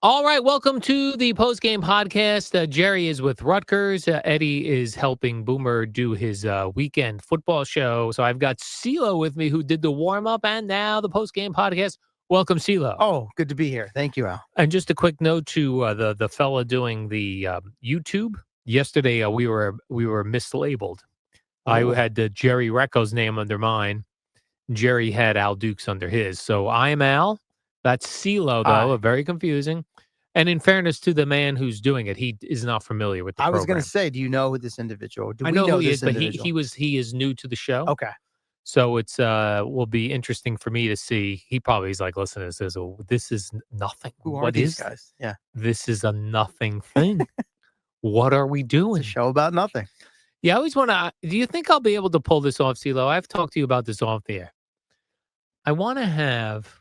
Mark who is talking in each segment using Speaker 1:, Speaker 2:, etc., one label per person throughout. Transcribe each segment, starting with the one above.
Speaker 1: All right, welcome to the Postgame podcast. Jerry is with Rutgers. Eddie is helping Boomer do his weekend football show. So I've got CeeLo with me who did the warm-up and now the Postgame podcast. Welcome, CeeLo.
Speaker 2: Oh, good to be here. Thank you, Al.
Speaker 1: And just a quick note to the fella doing the YouTube. Yesterday, we were mislabeled. I had Jerry Recco's name under mine. Jerry had Al Dukes under his. So I am Al. That's CeeLo, though. Very confusing. And in fairness to the man who's doing it, he is not familiar with the program.
Speaker 2: I was going to say, do you know who this individual?
Speaker 1: I know who he is, but he is new to the show.
Speaker 2: Okay.
Speaker 1: So it's will be interesting for me to see. He probably is like, listen, this is nothing.
Speaker 2: Who are these guys? Yeah.
Speaker 1: This is a nothing thing. What are we doing?
Speaker 2: It's a show about nothing.
Speaker 1: Yeah, I always want to. Do you think I'll be able to pull this off, CeeLo? I've talked to you about this off the air. I want to have.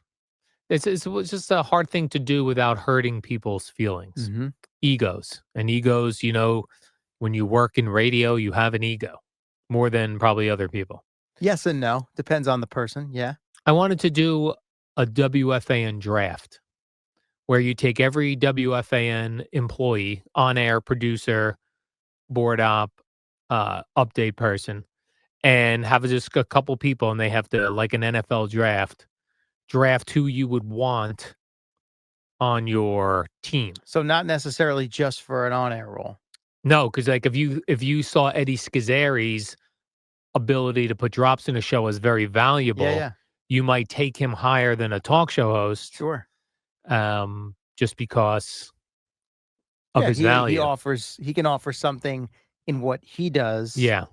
Speaker 1: It's just a hard thing to do without hurting people's feelings.
Speaker 2: Mm-hmm.
Speaker 1: Egos. And egos, when you work in radio, you have an ego more than probably other people.
Speaker 2: Yes and no. Depends on the person. Yeah.
Speaker 1: I wanted to do a WFAN draft where you take every WFAN employee, on-air producer, board op, update person, and have just a couple people, and they have to, like an NFL draft who you would want on your team.
Speaker 2: So not necessarily just for an on-air role.
Speaker 1: No, because like if you saw Eddie Schizzeri's ability to put drops in a show as very valuable, you might take him higher than a talk show host.
Speaker 2: Sure.
Speaker 1: Just because of his value.
Speaker 2: He can offer something in what he does.
Speaker 1: Yeah.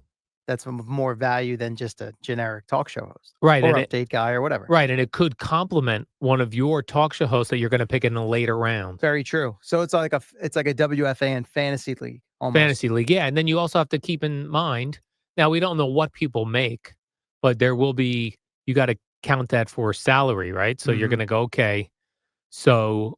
Speaker 2: That's of more value than just a generic talk show host.
Speaker 1: Right.
Speaker 2: Or update guy or whatever.
Speaker 1: Right. And it could complement one of your talk show hosts that you're going to pick in a later round.
Speaker 2: Very true. So it's like a WFAN fantasy league. Almost.
Speaker 1: Fantasy league. Yeah. And then you also have to keep in mind, now we don't know what people make, but there will be, you got to count that for salary, right? So you're going to go, okay. So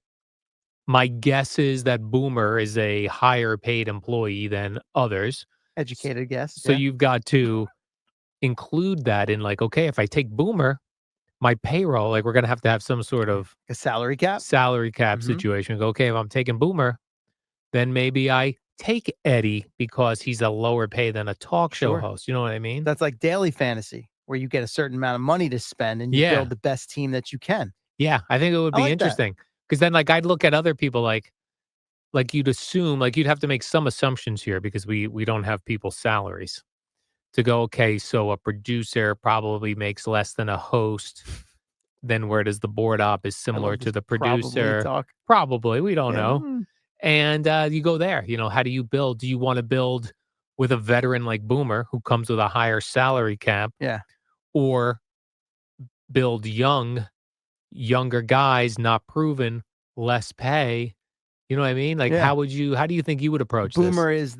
Speaker 1: my guess is that Boomer is a higher paid employee than others.
Speaker 2: Educated guess.
Speaker 1: So you've got to include that in like, okay, if I take Boomer, my payroll, like we're going to have some sort of
Speaker 2: a salary cap
Speaker 1: situation. Go, okay, if I'm taking Boomer, then maybe I take Eddie because he's a lower pay than a talk show host. You know what I mean?
Speaker 2: That's like daily fantasy where you get a certain amount of money to spend and you build the best team that you can.
Speaker 1: Yeah, I think it would be interesting because then like I'd look at other people like you'd assume, like you'd have to make some assumptions here because we don't have people's salaries to go, okay, so a producer probably makes less than a host. Then where does the board op is similar to the producer? Probably. We don't know. And you go there, how do you build? Do you want to build with a veteran like Boomer who comes with a higher salary cap?
Speaker 2: Yeah.
Speaker 1: Or build younger guys, not proven, less pay? You know what I mean? Like, how do you think you would approach
Speaker 2: Boomer
Speaker 1: this?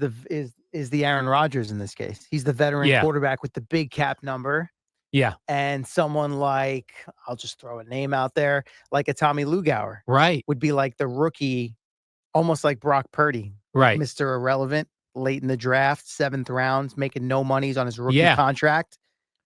Speaker 2: is the Aaron Rodgers in this case. He's the veteran quarterback with the big cap number.
Speaker 1: Yeah.
Speaker 2: And someone like, I'll just throw a name out there, like a Tommy Lugauer.
Speaker 1: Right.
Speaker 2: Would be like the rookie, almost like Brock Purdy.
Speaker 1: Right.
Speaker 2: Mr. Irrelevant, late in the draft, 7th round, making no money. He's on his rookie contract.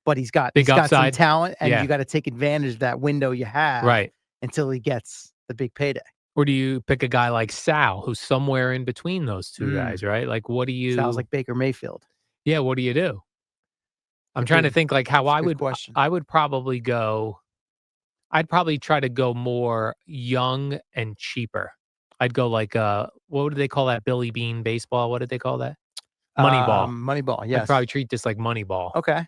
Speaker 2: But he's got some talent, and you got to take advantage of that window you have until he gets the big payday.
Speaker 1: Or do you pick a guy like Sal, who's somewhere in between those two guys, right? Like, what do you...
Speaker 2: Sounds like Baker Mayfield.
Speaker 1: Yeah, what do you do? I'm trying to think like how I would...
Speaker 2: Question.
Speaker 1: I would probably go... I'd probably try to go more young and cheaper. I'd go like, what do they call that? Billy Bean baseball? What did they call that? Moneyball.
Speaker 2: Moneyball, yes.
Speaker 1: I'd probably treat this like Moneyball.
Speaker 2: Okay.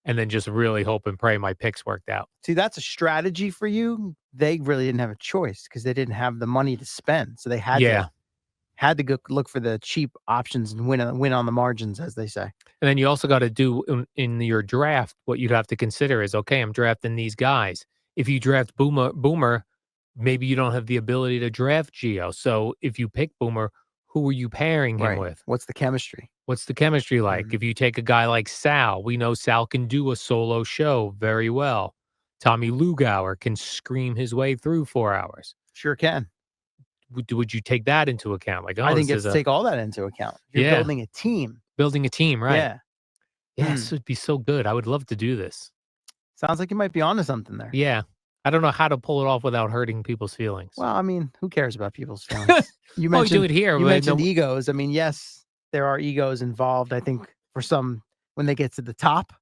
Speaker 1: And then just really hope and pray my picks worked out.
Speaker 2: See, that's a strategy for you. They really didn't have a choice because they didn't have the money to spend. So they had to go look for the cheap options and win on the margins, as they say.
Speaker 1: And then you also got to do in your draft, what you'd have to consider is, okay, I'm drafting these guys. If you draft Boomer, maybe you don't have the ability to draft Gio. So if you pick Boomer, who are you pairing him with?
Speaker 2: What's the chemistry?
Speaker 1: What's the chemistry like? If you take a guy like Sal, we know Sal can do a solo show very well. Tommy Lugauer can scream his way through 4 hours.
Speaker 2: Sure can.
Speaker 1: Would you take that into account? Like,
Speaker 2: I think you have to take all that into account. You're building a team.
Speaker 1: Building a team, right?
Speaker 2: Yeah.
Speaker 1: Yeah, this would be so good. I would love to do this.
Speaker 2: Sounds like you might be onto something there.
Speaker 1: Yeah. I don't know how to pull it off without hurting people's feelings.
Speaker 2: Well, I mean, who cares about people's feelings? You
Speaker 1: Oh, you do it here.
Speaker 2: You mentioned egos. I mean, yes, there are egos involved. I think for some, when they get to the top,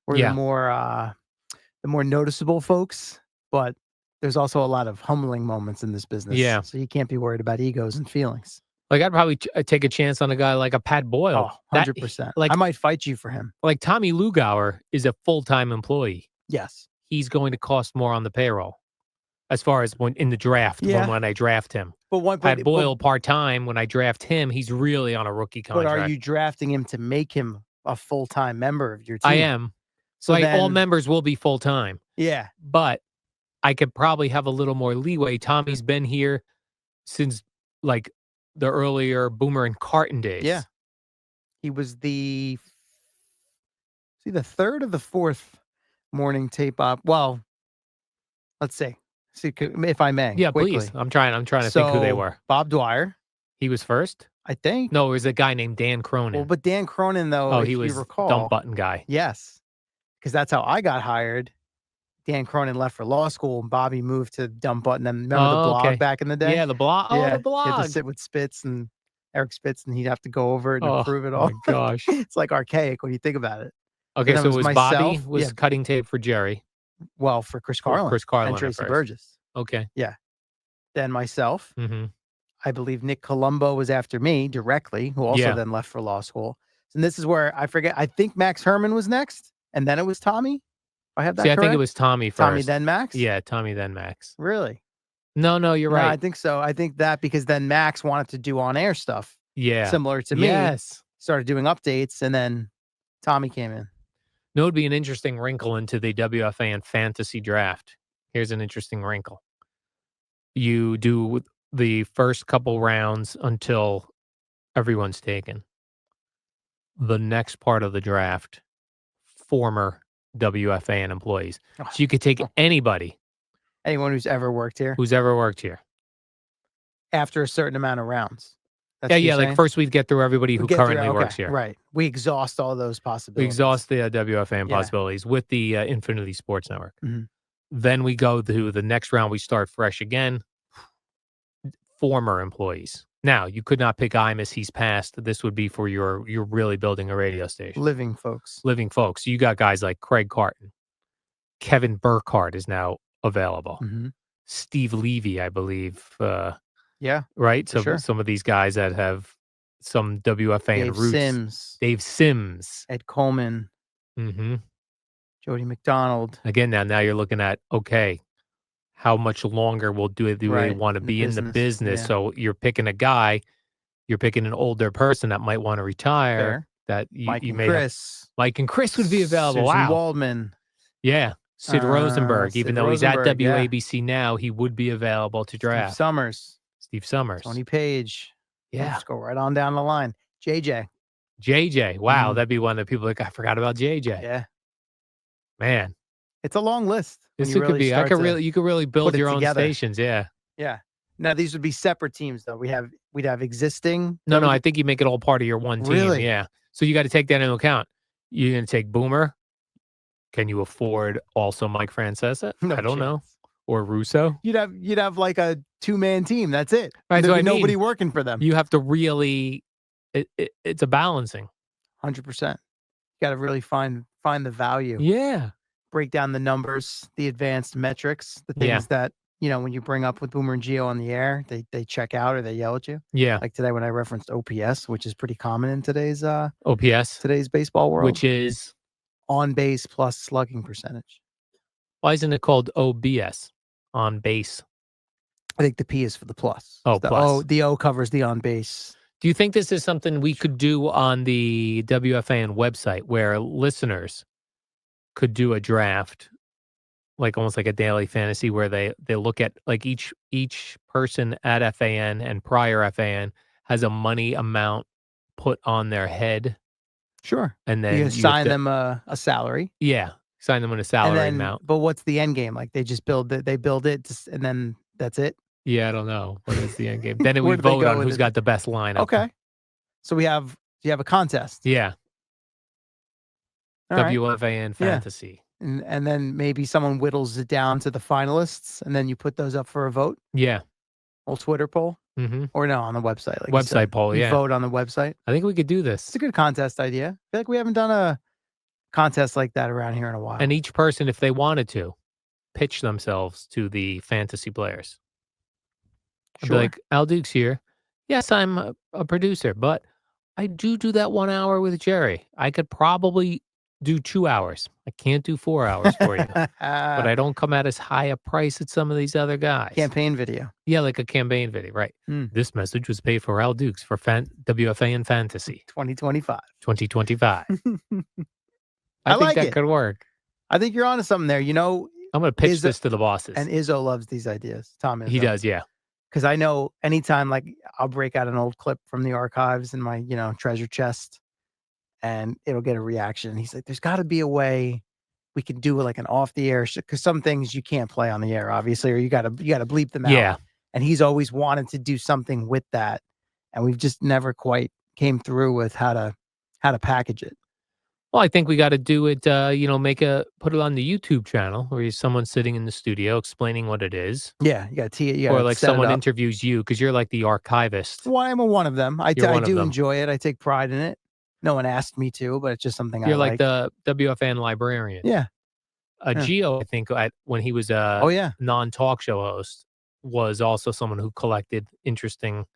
Speaker 2: or the more noticeable folks, but there's also a lot of humbling moments in this business.
Speaker 1: Yeah.
Speaker 2: So you can't be worried about egos and feelings.
Speaker 1: Like, I'd probably take a chance on a guy like a Pat Boyle.
Speaker 2: Oh, 100%.
Speaker 1: Like,
Speaker 2: I might fight you for him.
Speaker 1: Like Tommy Lugauer is a full-time employee.
Speaker 2: Yes.
Speaker 1: He's going to cost more on the payroll as far as when in the draft, when I draft him. Pat Boyle part-time, when I draft him, he's really on a rookie contract.
Speaker 2: But are you drafting him to make him a full-time member of your team?
Speaker 1: I am. So all members will be full-time.
Speaker 2: Yeah.
Speaker 1: But I could probably have a little more leeway. Tommy's been here since like the earlier Boomer and Carton days.
Speaker 2: Yeah. He was the third or the fourth morning tape op. Well, let's see. See if I may.
Speaker 1: Yeah,
Speaker 2: quickly.
Speaker 1: Please. I'm trying to think who they were.
Speaker 2: Bob Dwyer.
Speaker 1: He was first?
Speaker 2: I think.
Speaker 1: No, it was a guy named Dan Cronin.
Speaker 2: Well, but Dan Cronin, though,
Speaker 1: he was
Speaker 2: you recall,
Speaker 1: dumb button guy.
Speaker 2: Yes. Because that's how I got hired. Dan Cronin left for law school, and Bobby moved to dumb button. And remember the blog back in the day?
Speaker 1: Yeah, the blog. Oh, the blog.
Speaker 2: He had to sit with Spitz and Eric Spitz, and he'd have to go over it and approve it all.
Speaker 1: Oh, my gosh.
Speaker 2: It's like archaic when you think about it.
Speaker 1: Okay, so it was Bobby was cutting tape for Jerry.
Speaker 2: Well, for Chris Carlin. And Tracy Burgess.
Speaker 1: Okay.
Speaker 2: Yeah. Then myself.
Speaker 1: Mm-hmm.
Speaker 2: I believe Nick Colombo was after me directly, who also then left for law school. And this is where I forget. I think Max Herman was next, and then it was Tommy. I have that correct?
Speaker 1: I think it was Tommy first.
Speaker 2: Tommy, then Max?
Speaker 1: Yeah, Tommy, then Max.
Speaker 2: Really?
Speaker 1: No, you're right.
Speaker 2: I think so. I think that because then Max wanted to do on-air stuff.
Speaker 1: Yeah.
Speaker 2: Similar to me.
Speaker 1: Yes.
Speaker 2: Started doing updates, and then Tommy came in.
Speaker 1: No, it'd be an interesting wrinkle into the WFAN fantasy draft. Here's an interesting wrinkle. You do the first couple rounds until everyone's taken. The next part of the draft, former WFAN employees. So you could take anybody.
Speaker 2: Anyone who's ever worked here? After a certain amount of rounds.
Speaker 1: Yeah. Like first we'd get through everybody who currently works here.
Speaker 2: Right. We exhaust all those possibilities.
Speaker 1: We exhaust the WFAN possibilities with the Infinity Sports Network.
Speaker 2: Mm-hmm.
Speaker 1: Then we go to the next round. We start fresh again. Former employees. Now, you could not pick Imus. He's passed. This would be for you're really building a radio station.
Speaker 2: Living folks.
Speaker 1: You got guys like Craig Carton. Kevin Burkhardt is now available.
Speaker 2: Mm-hmm.
Speaker 1: Steve Levy, I believe.
Speaker 2: Right?
Speaker 1: So some of these guys that have some WFAN roots. Dave Sims.
Speaker 2: Ed Coleman.
Speaker 1: Mm-hmm.
Speaker 2: Jody McDonald.
Speaker 1: Again, now you're looking at, okay, how much longer do they want to be in the business?
Speaker 2: Yeah.
Speaker 1: So you're picking a guy, you're picking an older person that might want to retire.
Speaker 2: Fair.
Speaker 1: That
Speaker 2: Mike and Chris
Speaker 1: would be available.
Speaker 2: Susan Waldman.
Speaker 1: Yeah. Sid Rosenberg, even though he's at WABC now, he would be available to draft.
Speaker 2: Steve Summers. Tony Page.
Speaker 1: Yeah.
Speaker 2: Let's go right on down the line. JJ.
Speaker 1: Wow. That'd be one that people I forgot about JJ.
Speaker 2: Yeah.
Speaker 1: Man.
Speaker 2: It's a long list.
Speaker 1: This could be. You could really build your own stations. Yeah.
Speaker 2: Yeah. Now these would be separate teams, though. We'd have existing.
Speaker 1: No. I think you make it all part of your one team.
Speaker 2: Really?
Speaker 1: Yeah. So you got to take that into account. You're going to take Boomer. Can you afford also Mike Francesa? I don't know. Or Russo.
Speaker 2: You'd have like a 2-man team. That's it.
Speaker 1: Right,
Speaker 2: There'd be nobody working for them.
Speaker 1: You have to really. It's a balancing.
Speaker 2: 100%. You got to really find the value.
Speaker 1: Yeah.
Speaker 2: Break down the numbers, the advanced metrics, the things that, when you bring up with Boomer and Gio on the air, they check out or they yell at you.
Speaker 1: Yeah.
Speaker 2: Like today when I referenced OPS, which is pretty common in today's baseball world.
Speaker 1: Which is?
Speaker 2: On base plus slugging percentage.
Speaker 1: Why isn't it called OBS? On base.
Speaker 2: I think the P is for the plus.
Speaker 1: Oh, plus.
Speaker 2: The O covers the on base.
Speaker 1: Do you think this is something we could do on the WFAN website where listeners could do a draft, like almost like a daily fantasy, where they look at like each person at FAN and prior FAN has a money amount put on their head?
Speaker 2: Sure.
Speaker 1: And then
Speaker 2: you assign them a salary.
Speaker 1: Yeah. Sign them on a salary amount.
Speaker 2: But what's the end game? Like they just build it, and then that's it?
Speaker 1: Yeah, I don't know. What is the end game? Then we vote on who's got the best lineup.
Speaker 2: Okay. So you have a contest.
Speaker 1: Yeah.
Speaker 2: All
Speaker 1: WFAN Fantasy.
Speaker 2: And then maybe someone whittles it down to the finalists, and then you put those up for a vote.
Speaker 1: Yeah.
Speaker 2: Old Twitter poll.
Speaker 1: Mm-hmm.
Speaker 2: Or no, on the website. Like
Speaker 1: Website poll,
Speaker 2: you
Speaker 1: yeah.
Speaker 2: vote on the website.
Speaker 1: I think we could do this.
Speaker 2: It's a good contest idea. I feel like we haven't done a contest like that around here in a while.
Speaker 1: And each person, if they wanted to, pitch themselves to the fantasy players. I'd be like, Al Duke's here. Yes, I'm a producer, but I do that 1 hour with Jerry. I could probably do 2 hours. I can't do 4 hours for you. But I don't come at as high a price as some of these other guys.
Speaker 2: Campaign video.
Speaker 1: Yeah, like a campaign video, right. This message was paid for Al Dukes for WFAN Fantasy.
Speaker 2: 2025.
Speaker 1: 2025. I think that could work.
Speaker 2: I think you're onto something there. You know,
Speaker 1: I'm going to pitch this to the bosses.
Speaker 2: And Izzo loves these ideas. Tom Izzo.
Speaker 1: He does, yeah.
Speaker 2: Because I know anytime, like, I'll break out an old clip from the archives in my, treasure chest, and it'll get a reaction. He's like, there's got to be a way we can do like an off the air, because some things you can't play on the air, obviously, or you got to bleep them out.
Speaker 1: Yeah.
Speaker 2: And he's always wanted to do something with that, and we've just never quite came through with how to package it.
Speaker 1: Well, I think we got to do it, put it on the YouTube channel where someone's sitting in the studio explaining what it is.
Speaker 2: Yeah, you got to
Speaker 1: or like someone interviews you because you're like the archivist.
Speaker 2: Well, I'm one of them. I do enjoy it. I take pride in it. No one asked me to, but it's just something
Speaker 1: you're
Speaker 2: I like.
Speaker 1: You're like the WFAN librarian.
Speaker 2: Yeah.
Speaker 1: Gio, I think, when he was a non-talk show host, was also someone who collected interesting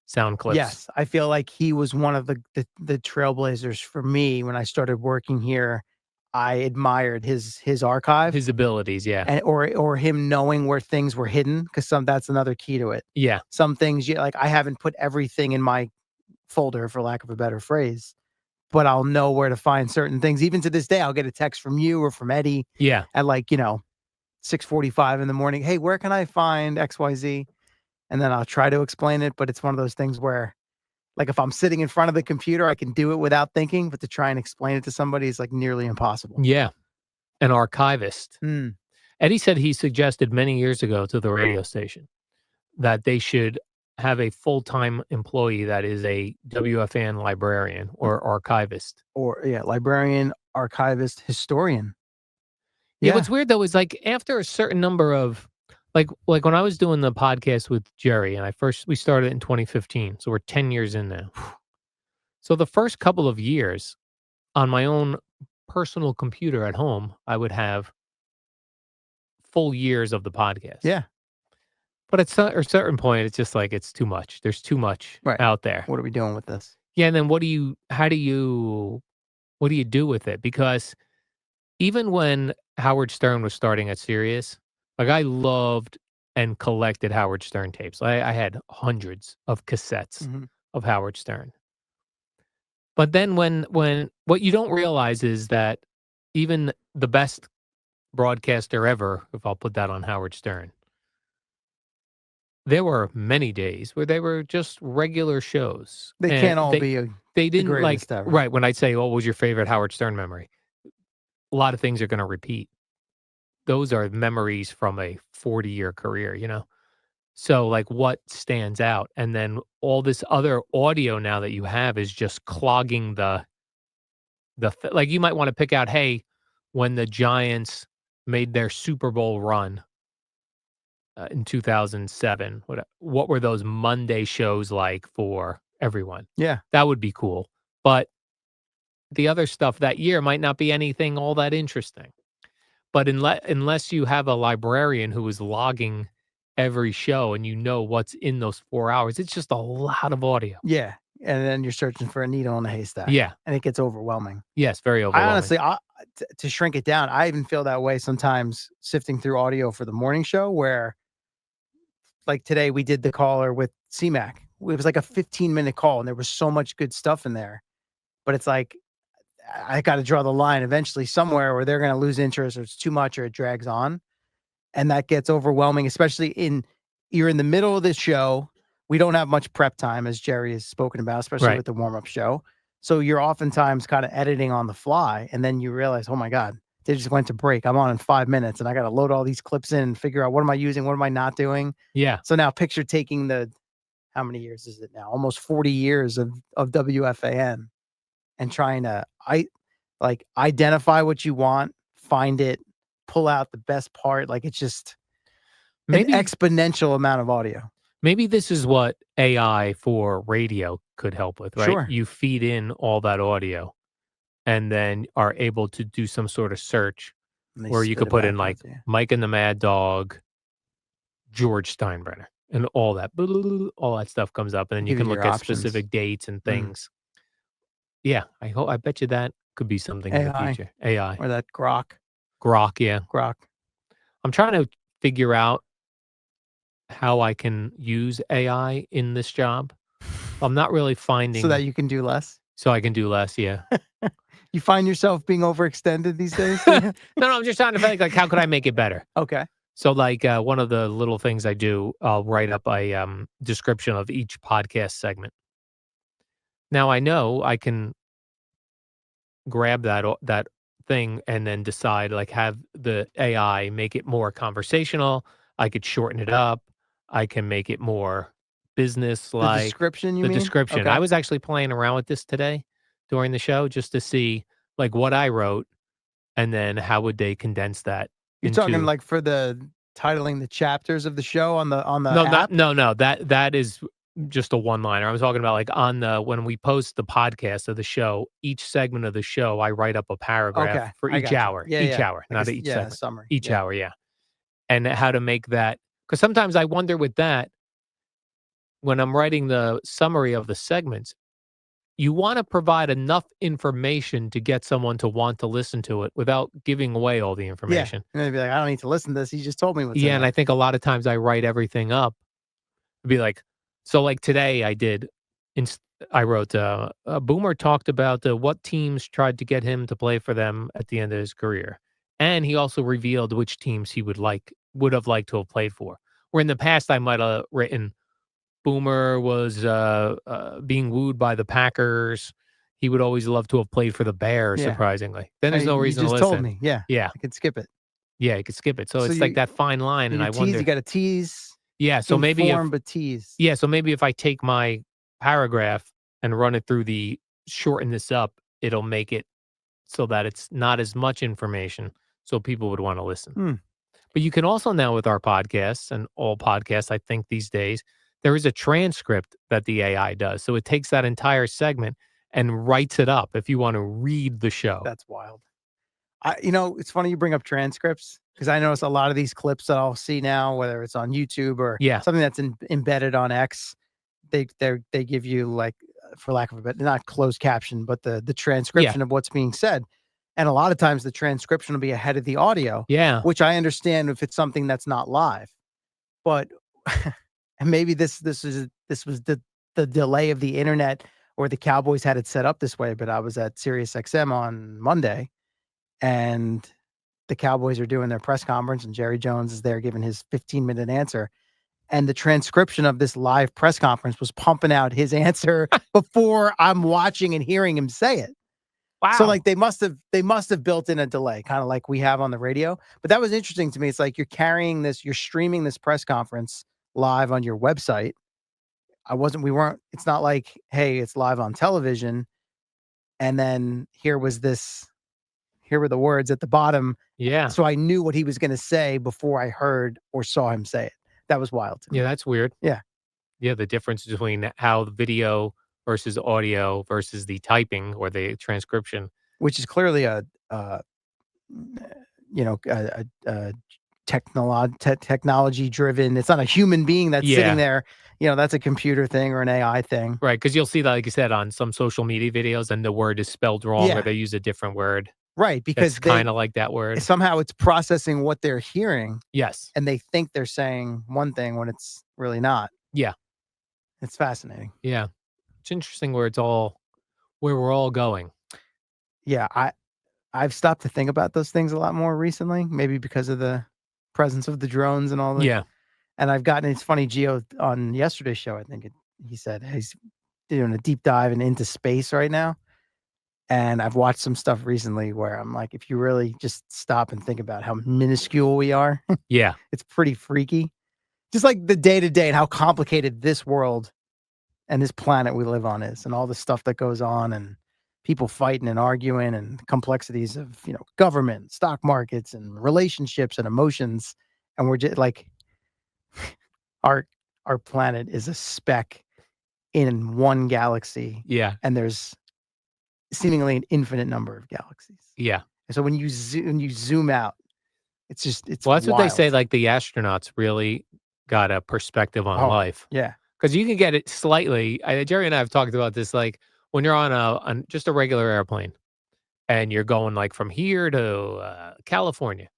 Speaker 1: sound clips.
Speaker 2: Yes, I feel like he was one of the trailblazers for me when I started working here. I admired his archive,
Speaker 1: his abilities, yeah,
Speaker 2: and or him knowing where things were hidden, because that's another key to it.
Speaker 1: Yeah,
Speaker 2: some things I haven't put everything in my folder, for lack of a better phrase, but I'll know where to find certain things. Even to this day, I'll get a text from you or from Eddie.
Speaker 1: Yeah,
Speaker 2: at 6:45 in the morning. Hey, where can I find XYZ? And then I'll try to explain it, but it's one of those things where, like, if I'm sitting in front of the computer, I can do it without thinking, but to try and explain it to somebody is like nearly impossible.
Speaker 1: Yeah. An archivist. Eddie said he suggested many years ago to the radio station that they should have a full-time employee that is a WFAN librarian or archivist.
Speaker 2: Or, librarian, archivist, historian.
Speaker 1: Yeah, what's weird, though, is like after a certain number of, like when I was doing the podcast with Jerry, and we started in 2015, so we're 10 years in now. So the first couple of years on my own personal computer at home, I would have full years of the podcast.
Speaker 2: Yeah.
Speaker 1: But at a certain point, it's just like, it's too much. There's too much out there.
Speaker 2: What are we doing with this?
Speaker 1: Yeah, and then what do you do with it? Because even when Howard Stern was starting at Sirius, like, I loved and collected Howard Stern tapes. I had hundreds of cassettes of Howard Stern. But then when what you don't realize is that even the best broadcaster ever, if I'll put that on Howard Stern, there were many days where they were just regular shows.
Speaker 2: They can't all be
Speaker 1: they didn't
Speaker 2: the
Speaker 1: like
Speaker 2: ever.
Speaker 1: Right, when I'd say, what was your favorite Howard Stern memory? A lot of things are going to repeat. Those are memories from a 40-year career, So, like, what stands out? And then all this other audio now that you have is just clogging like, you might want to pick out, hey, when the Giants made their Super Bowl run in 2007, what were those Monday shows like for everyone?
Speaker 2: Yeah.
Speaker 1: That would be cool. But the other stuff that year might not be anything all that interesting. But unless you have a librarian who is logging every show and what's in those 4 hours, it's just a lot of audio.
Speaker 2: Yeah. And then you're searching for a needle in a haystack.
Speaker 1: Yeah.
Speaker 2: And it gets overwhelming.
Speaker 1: Yes, very overwhelming.
Speaker 2: I honestly, to shrink it down, I even feel that way sometimes sifting through audio for the morning show, where, like, today we did the caller with C-Mac. It was like a 15-minute call, and there was so much good stuff in there. But it's like, I got to draw the line eventually somewhere where they're going to lose interest, or it's too much, or it drags on. And that gets overwhelming, especially you're in the middle of this show. We don't have much prep time, as Jerry has spoken about, especially with the warm-up show. So you're oftentimes kind of editing on the fly, and then you realize, oh my God, they just went to break. I'm on in 5 minutes, and I got to load all these clips in and figure out, what am I using? What am I not doing?
Speaker 1: Yeah.
Speaker 2: So now picture taking how many years is it now? Almost 40 years of WFAN, and trying to identify what you want, find it, pull out the best part. Like it's just an exponential amount of audio.
Speaker 1: Maybe this is what AI for radio could help with, right?
Speaker 2: Sure.
Speaker 1: You feed in all that audio and then are able to do some sort of search where you could put in like Mike and the Mad Dog, George Steinbrenner, and all that stuff comes up, and then you can look at specific dates and things. Yeah, I bet you that could be something in the future. AI.
Speaker 2: Or that Grok.
Speaker 1: Grok, yeah.
Speaker 2: Grok.
Speaker 1: I'm trying to figure out how I can use AI in this job. I'm not really finding
Speaker 2: so that you can do less.
Speaker 1: So I can do less, yeah.
Speaker 2: You find yourself being overextended these days?
Speaker 1: No, I'm just trying to think like how could I make it better?
Speaker 2: Okay.
Speaker 1: So like one of the little things I do, I'll write up a description of each podcast segment. Now I know I can grab that thing and then decide like have the AI make it more conversational. I could shorten it up. I can make it more business-like.
Speaker 2: The description, you
Speaker 1: mean?
Speaker 2: The
Speaker 1: description.
Speaker 2: Okay.
Speaker 1: I was actually playing around with this today during the show just to see like what I wrote and then how would they condense that.
Speaker 2: You're talking like for the titling the chapters of the show on the
Speaker 1: no,
Speaker 2: app?
Speaker 1: No. That is just a one-liner. I was talking about like on the when we post the podcast of the show, each segment of the show, I write up a paragraph for each hour. Each hour, not each segment.
Speaker 2: Summary.
Speaker 1: Each hour, yeah. And how to make that because sometimes I wonder with that when I'm writing the summary of the segments, you want to provide enough information to get someone to want to listen to it without giving away all the information.
Speaker 2: Yeah. And they'd be like, I don't need to listen to this. He just told me what's
Speaker 1: and I think a lot of times I write everything up. It'd be like, so like today I wrote, Boomer talked about what teams tried to get him to play for them at the end of his career. And he also revealed which teams he would have liked to have played for. Where in the past I might have written, Boomer was being wooed by the Packers. He would always love to have played for the Bears, surprisingly. Then there's no reason to listen.
Speaker 2: You just told me. Yeah. I could skip it.
Speaker 1: Yeah, you could skip it. So it's like that fine line, and I wonder.
Speaker 2: You got to tease.
Speaker 1: Yeah, so maybe
Speaker 2: but tease.
Speaker 1: Yeah, so maybe if I take my paragraph and run it through shorten this up, it'll make it so that it's not as much information, so people would want to listen. But you can also now with our podcasts and all podcasts, I think these days, there is a transcript that the AI does. So it takes that entire segment and writes it up if you want to read the show.
Speaker 2: That's wild. It's funny you bring up transcripts because I notice a lot of these clips that I'll see now, whether it's on YouTube or something that's embedded on X, they give you like, for lack of a better, not closed caption, but the transcription of what's being said. And a lot of times the transcription will be ahead of the audio.
Speaker 1: Yeah.
Speaker 2: Which I understand if it's something that's not live. But and maybe this was the delay of the internet or the Cowboys had it set up this way, but I was at Sirius XM on Monday and the Cowboys are doing their press conference and Jerry Jones is there giving his 15-minute answer. And the transcription of this live press conference was pumping out his answer before I'm watching and hearing him say it.
Speaker 1: Wow.
Speaker 2: So like they must have built in a delay, kind of like we have on the radio. But that was interesting to me. It's like you're streaming this press conference live on your website. It's not like, hey, it's live on television. And then here were the words at the bottom.
Speaker 1: Yeah.
Speaker 2: So I knew what he was going to say before I heard or saw him say it. That was wild to me.
Speaker 1: Yeah, that's weird.
Speaker 2: Yeah.
Speaker 1: Yeah, the difference between how the video versus audio versus the typing or the transcription.
Speaker 2: Which is clearly a technology driven. It's not a human being that's sitting there. That's a computer thing or an AI thing.
Speaker 1: Right, because you'll see that, like you said, on some social media videos and the word is spelled wrong or they use a different word.
Speaker 2: Right, because
Speaker 1: it's kind of like that word.
Speaker 2: Somehow it's processing what they're hearing.
Speaker 1: Yes.
Speaker 2: And they think they're saying one thing when it's really not.
Speaker 1: Yeah.
Speaker 2: It's fascinating.
Speaker 1: Yeah. It's interesting where we're all going.
Speaker 2: Yeah, I've stopped to think about those things a lot more recently, maybe because of the presence of the drones and all that.
Speaker 1: Yeah.
Speaker 2: And it's funny, Gio on yesterday's show, I think he said he's doing a deep dive into space right now. And I've watched some stuff recently where I'm like, if you really just stop and think about how minuscule we are,
Speaker 1: yeah,
Speaker 2: it's pretty freaky. Just like the day-to-day and how complicated this world and this planet we live on is and all the stuff that goes on and people fighting and arguing and complexities of, government, stock markets and relationships and emotions. And we're just like, our planet is a speck in one galaxy.
Speaker 1: Yeah.
Speaker 2: And there's seemingly an infinite number of galaxies.
Speaker 1: Yeah.
Speaker 2: And so when you zoom out, it's
Speaker 1: that's
Speaker 2: wild.
Speaker 1: what they say. Like the astronauts really got a perspective on life.
Speaker 2: Yeah.
Speaker 1: Because you can get it slightly. Jerry and I have talked about this. Like when you're on just a regular airplane and you're going like from here to California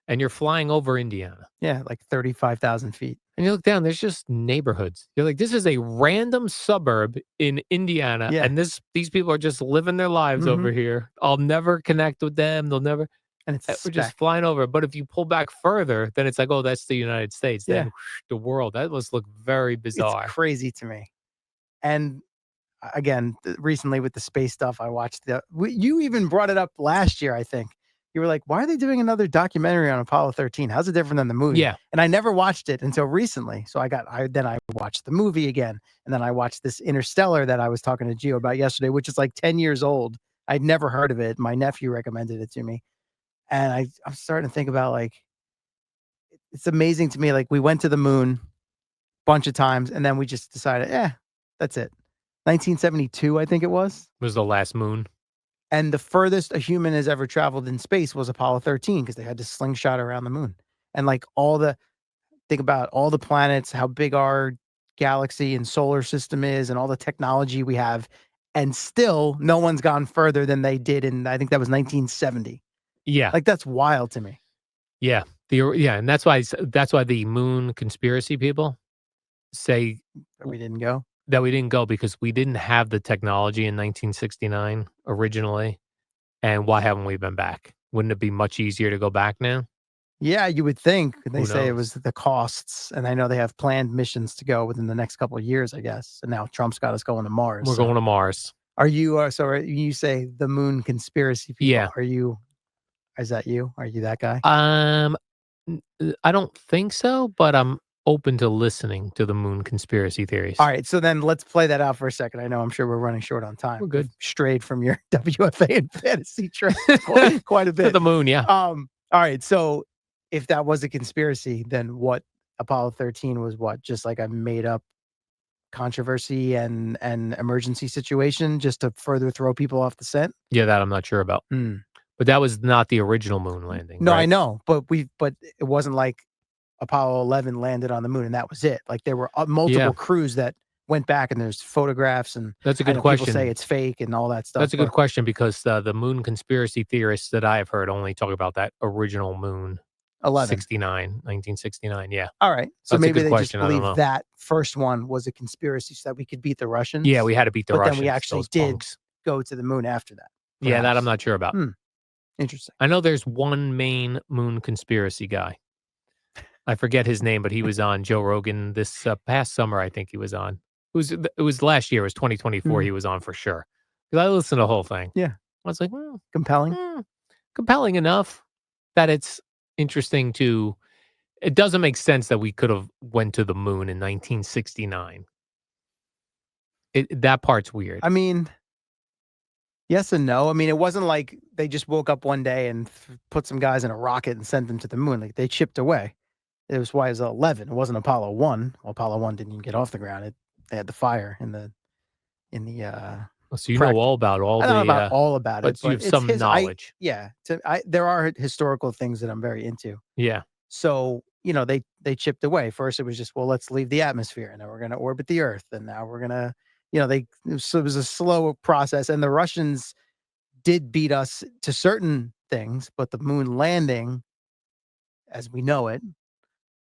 Speaker 1: and you're flying over Indiana.
Speaker 2: Yeah, like 35,000 feet.
Speaker 1: And you look down, there's just neighborhoods. You're like, this is a random suburb in Indiana.
Speaker 2: Yeah.
Speaker 1: And these people are just living their lives over here. I'll never connect with them. They'll never.
Speaker 2: And
Speaker 1: We're just flying over. But if you pull back further, then it's like, oh, that's the United States.
Speaker 2: Yeah.
Speaker 1: Then the world. That must look very bizarre.
Speaker 2: It's crazy to me. And again, recently with the space stuff, I watched you even brought it up last year, I think. You were like, why are they doing another documentary on Apollo 13? How's it different than the movie?
Speaker 1: Yeah.
Speaker 2: And I never watched it until recently. So then I watched the movie again. And then I watched this Interstellar that I was talking to Gio about yesterday, which is like 10 years old. I'd never heard of it. My nephew recommended it to me. And I'm starting to think about like, it's amazing to me. Like we went to the moon a bunch of times and then we just decided, that's it. 1972, I think it was
Speaker 1: the last moon.
Speaker 2: And the furthest a human has ever traveled in space was Apollo 13 because they had to slingshot around the moon. And like think about all the planets, how big our galaxy and solar system is and all the technology we have. And still no one's gone further than they did in, I think that was 1970.
Speaker 1: Yeah.
Speaker 2: Like that's wild to me.
Speaker 1: Yeah. And that's why the moon conspiracy people say
Speaker 2: that we didn't go.
Speaker 1: That we didn't go because we didn't have the technology in 1969 originally. And why haven't we been back? Wouldn't it be much easier to go back now?
Speaker 2: Yeah, you would think. They say it was the costs. And I know they have planned missions to go within the next couple of years, I guess. And now Trump's got us going to Mars.
Speaker 1: We're going to Mars.
Speaker 2: Are you, you say the moon conspiracy people.
Speaker 1: Yeah.
Speaker 2: Is that you? Are you that guy?
Speaker 1: I don't think so, but I'm open to listening to the moon conspiracy theories.
Speaker 2: All right, so then let's play that out for a second. I'm sure we're running short on time.
Speaker 1: We're good.
Speaker 2: We've strayed from your WFAN fantasy trip quite a bit.
Speaker 1: To the moon, yeah.
Speaker 2: All right, so if that was a conspiracy, then what Apollo 13 was just like a made up controversy and emergency situation just to further throw people off the scent?
Speaker 1: Yeah, that I'm not sure about. But that was not the original moon landing.
Speaker 2: No,
Speaker 1: right?
Speaker 2: I know, but it wasn't like Apollo 11 landed on the moon and that was it. Like there were multiple crews that went back and there's photographs and
Speaker 1: that's a good question.
Speaker 2: People say it's fake and all that stuff.
Speaker 1: That's a good question because the moon conspiracy theorists that I have heard only talk about that original moon. 1969. Yeah.
Speaker 2: All right. So
Speaker 1: that's
Speaker 2: maybe they just believe that first one was a conspiracy so that we could beat the Russians.
Speaker 1: Yeah, we had to beat the Russians.
Speaker 2: But then we actually did go to the moon after that.
Speaker 1: Perhaps. Yeah, that I'm not sure about.
Speaker 2: Interesting.
Speaker 1: I know there's one main moon conspiracy guy. I forget his name, but he was on Joe Rogan this past summer. I think he was on. It was last year. It was 2024. He was on for sure. Because I listened to the whole thing.
Speaker 2: Yeah.
Speaker 1: I was like,
Speaker 2: compelling.
Speaker 1: Compelling enough that it's interesting to. It doesn't make sense that we could have went to the moon in 1969. That part's weird.
Speaker 2: I mean, yes and no. I mean, it wasn't like they just woke up one day and put some guys in a rocket and sent them to the moon. Like they chipped away. It was why it was 11. It wasn't Apollo 1. Well, Apollo 1 didn't even get off the ground. They had the fire in the
Speaker 1: so you know all about all
Speaker 2: I don't know about all about
Speaker 1: it, but you have some knowledge.
Speaker 2: There are historical things that I'm very into.
Speaker 1: Yeah.
Speaker 2: So, they chipped away. First, it was just, well, let's leave the atmosphere, and then we're going to orbit the Earth, and now we're going to, so it was a slow process, and the Russians did beat us to certain things, but the moon landing, as we know it,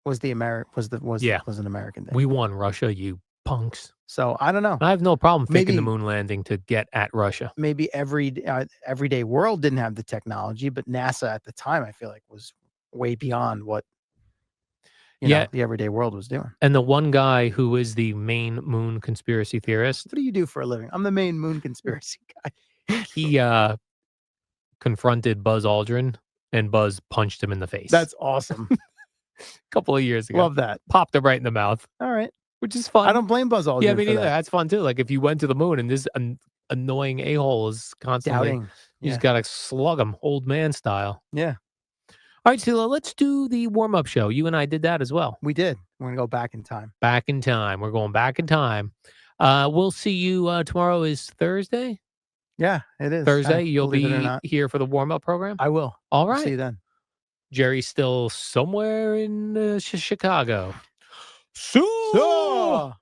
Speaker 2: was an American thing.
Speaker 1: We won Russia, you punks.
Speaker 2: So I don't know.
Speaker 1: I have no problem faking the moon landing to get at Russia.
Speaker 2: Maybe everyday world didn't have the technology, but NASA at the time, I feel like, was way beyond what the everyday world was doing.
Speaker 1: And the one guy who is the main moon conspiracy theorist.
Speaker 2: What do you do for a living? I'm the main moon conspiracy guy.
Speaker 1: He confronted Buzz Aldrin, and Buzz punched him in the face.
Speaker 2: That's awesome.
Speaker 1: A couple of years ago.
Speaker 2: Love that.
Speaker 1: Popped him right in the mouth.
Speaker 2: All right.
Speaker 1: which is fun.
Speaker 2: I don't blame Buzz Aldrin.
Speaker 1: Yeah, me neither. That's fun too. Like if you went to the moon and this annoying a-hole is constantly
Speaker 2: doubting,
Speaker 1: you just gotta slug him, old man style.
Speaker 2: Yeah.
Speaker 1: All right, Sheila, let's do the warm-up show. You and I did that as well.
Speaker 2: We did. We're gonna go back in time.
Speaker 1: Back in time. We're going back in time. We'll see you tomorrow is Thursday.
Speaker 2: Yeah, it is.
Speaker 1: Thursday. You'll be here for the warm-up program?
Speaker 2: I will.
Speaker 1: All right.
Speaker 2: See you then.
Speaker 1: Jerry's still somewhere in Chicago.
Speaker 2: So